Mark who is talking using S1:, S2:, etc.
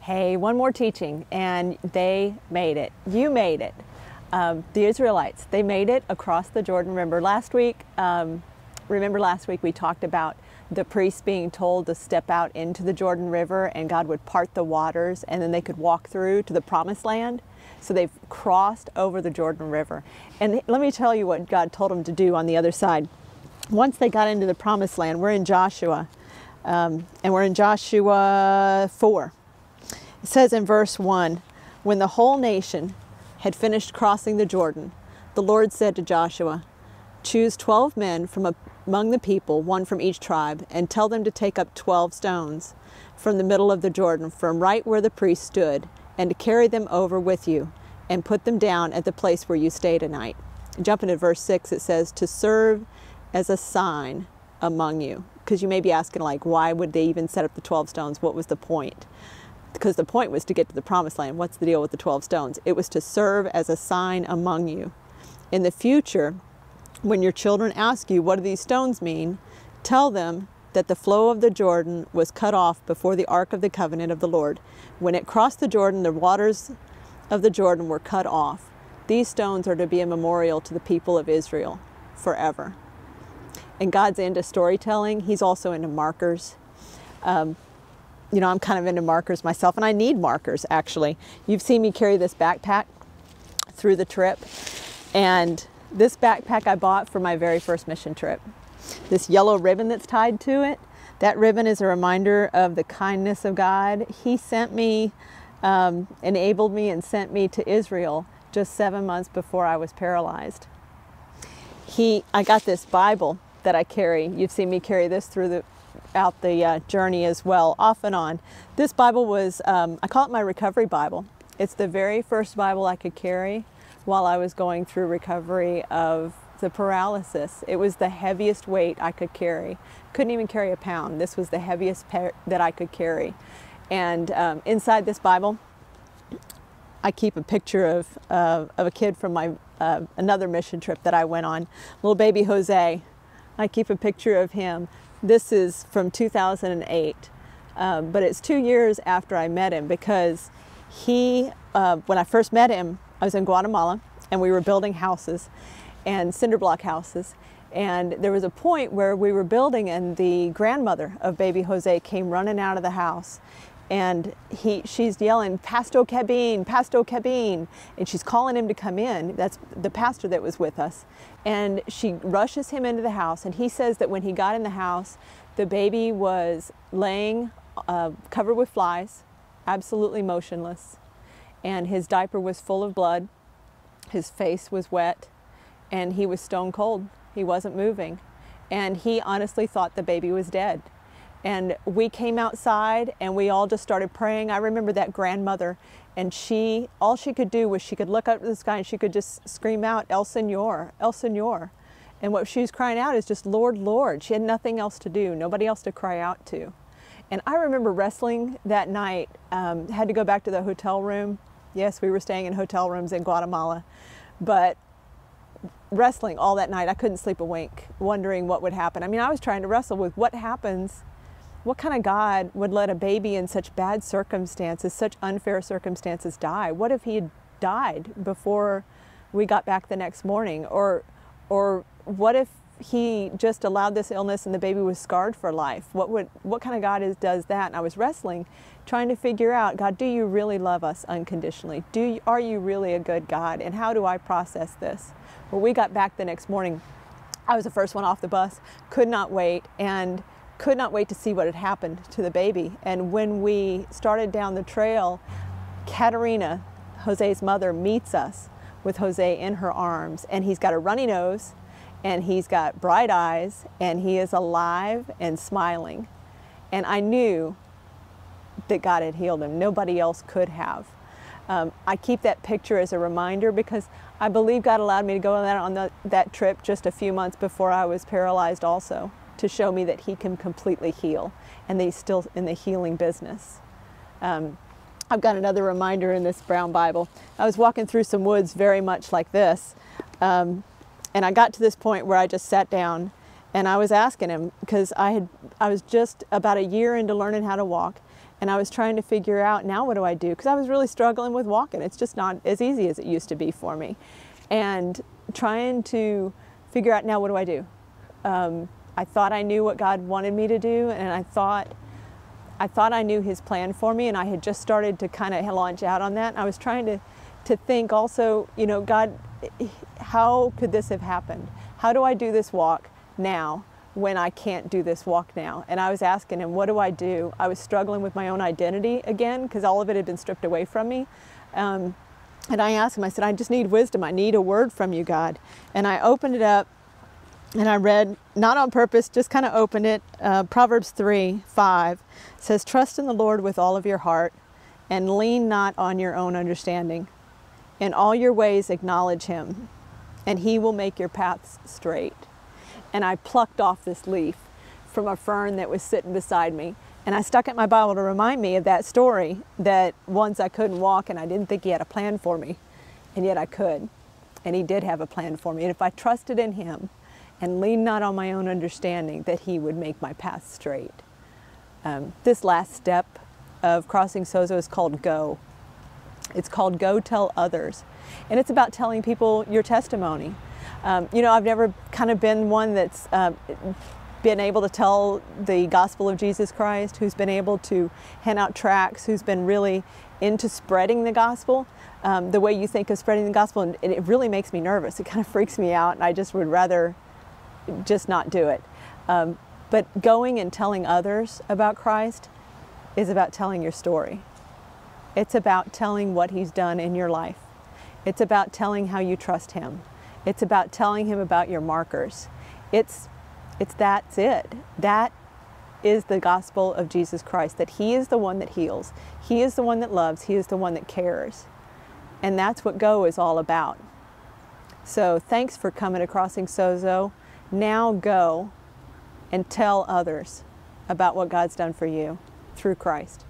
S1: Hey, one more teaching, and they made it. You made it. The Israelites, they made it across the Jordan River. Remember last week we talked about the priests being told to step out into the Jordan River and God would part the waters and then they could walk through to the promised land. So they've crossed over the Jordan River. And let me tell you what God told them to do on the other side. Once they got into the promised land, we're in Joshua, and we're in Joshua 4. It says in verse 1, when the whole nation had finished crossing the Jordan, the Lord said to Joshua, choose 12 men from among the people, one from each tribe, and tell them to take up 12 stones from the middle of the Jordan, from right where the priest stood, and to carry them over with you, and put them down at the place where you stay tonight. Jumping to verse 6, it says, to serve as a sign among you. Because you may be asking, like, why would they even set up the 12 stones? What was the point? Because the point was to get to the promised land. What's the deal with the 12 stones? It was to serve as a sign among you. In the future, when your children ask you, what do these stones mean? Tell them that the flow of the Jordan was cut off before the ark of the covenant of the Lord. When it crossed the Jordan, the waters of the Jordan were cut off. These stones are to be a memorial to the people of Israel forever. And God's into storytelling. He's also into markers. You know, I'm kind of into markers myself, and I need markers, actually. You've seen me carry this backpack through the trip, and this backpack I bought for my very first mission trip. This yellow ribbon that's tied to it, that ribbon is a reminder of the kindness of God. He sent me, enabled me and sent me to Israel just 7 months before I was paralyzed. I got this Bible that I carry. You've seen me carry this throughout the journey as well, off and on. This Bible was, I call it my recovery Bible. It's the very first Bible I could carry while I was going through recovery of the paralysis. It was the heaviest weight I could carry. Couldn't even carry a pound. This was the heaviest that I could carry. And inside this Bible, I keep a picture of a kid from my another mission trip that I went on, little baby Jose. I keep a picture of him. This is from 2008, but it's 2 years after I met him, because when I first met him, I was in Guatemala and we were building houses, and cinder block houses. And there was a point where we were building and the grandmother of baby Jose came running out of the house, and she's yelling, Pasto Cabin, Pasto Cabin, and she's calling him to come in. That's the pastor that was with us. And she rushes him into the house, and he says that when he got in the house, the baby was laying covered with flies, absolutely motionless, and his diaper was full of blood, his face was wet, and he was stone cold. He wasn't moving, and he honestly thought the baby was dead. And we came outside and we all just started praying. I remember that grandmother, and all she could do was she could look up to the sky and she could just scream out, El Señor, El Señor. And what she was crying out is just, Lord, Lord. She had nothing else to do, nobody else to cry out to. And I remember wrestling that night, had to go back to the hotel room. Yes, we were staying in hotel rooms in Guatemala, but wrestling all that night. I couldn't sleep a wink, wondering what would happen. I mean, I was trying to wrestle with what happens. What kind of God would let a baby in such bad circumstances, such unfair circumstances, die? What if he had died before we got back the next morning? Or what if he just allowed this illness and the baby was scarred for life? What kind of God does that? And I was wrestling, trying to figure out, God, do you really love us unconditionally? Are you really a good God? And how do I process this? Well, we got back the next morning. I was the first one off the bus, could not wait, and could not wait to see what had happened to the baby. And when we started down the trail, Katerina, Jose's mother, meets us with Jose in her arms, and he's got a runny nose, and he's got bright eyes, and he is alive and smiling. And I knew that God had healed him. Nobody else could have. I keep that picture as a reminder, because I believe God allowed me to go on that trip just a few months before I was paralyzed also, to show me that he can completely heal, and that he's still in the healing business. I've got another reminder in this brown Bible. I was walking through some woods very much like this, and I got to this point where I just sat down, and I was asking him, because I was just about a year into learning how to walk, And I was trying to figure out, now what do I do? Because I was really struggling with walking. It's just not as easy as it used to be for me. And trying to figure out, now what do I do? I thought I knew what God wanted me to do, and I thought I knew His plan for me, and I had just started to kind of launch out on that. And I was trying to think also, you know, God, how could this have happened? How do I do this walk now when I can't do this walk now? And I was asking Him, what do I do? I was struggling with my own identity again, because all of it had been stripped away from me. And I asked Him, I said, I just need wisdom. I need a word from you, God. And I opened it up, and I read, not on purpose, just kind of opened it. Proverbs 3:5 says, trust in the Lord with all of your heart and lean not on your own understanding. In all your ways acknowledge Him, and He will make your paths straight. And I plucked off this leaf from a fern that was sitting beside me, and I stuck it in my Bible to remind me of that story, that once I couldn't walk and I didn't think He had a plan for me, and yet I could. And He did have a plan for me. And if I trusted in Him and leaned not on my own understanding, that He would make my path straight. This last step of Crossing Sozo is called Go. It's called Go Tell Others. And it's about telling people your testimony. You know, I've never kind of been one that's been able to tell the gospel of Jesus Christ, who's been able to hand out tracts, who's been really into spreading the gospel, the way you think of spreading the gospel. And it really makes me nervous. It kind of freaks me out, and I just would rather just not do it. But going and telling others about Christ is about telling your story. It's about telling what He's done in your life. It's about telling how you trust Him. It's about telling Him about your markers. That's it. That is the gospel of Jesus Christ, that He is the one that heals. He is the one that loves. He is the one that cares. And that's what Go is all about. So thanks for coming to Crossing Sozo. Now go and tell others about what God's done for you through Christ.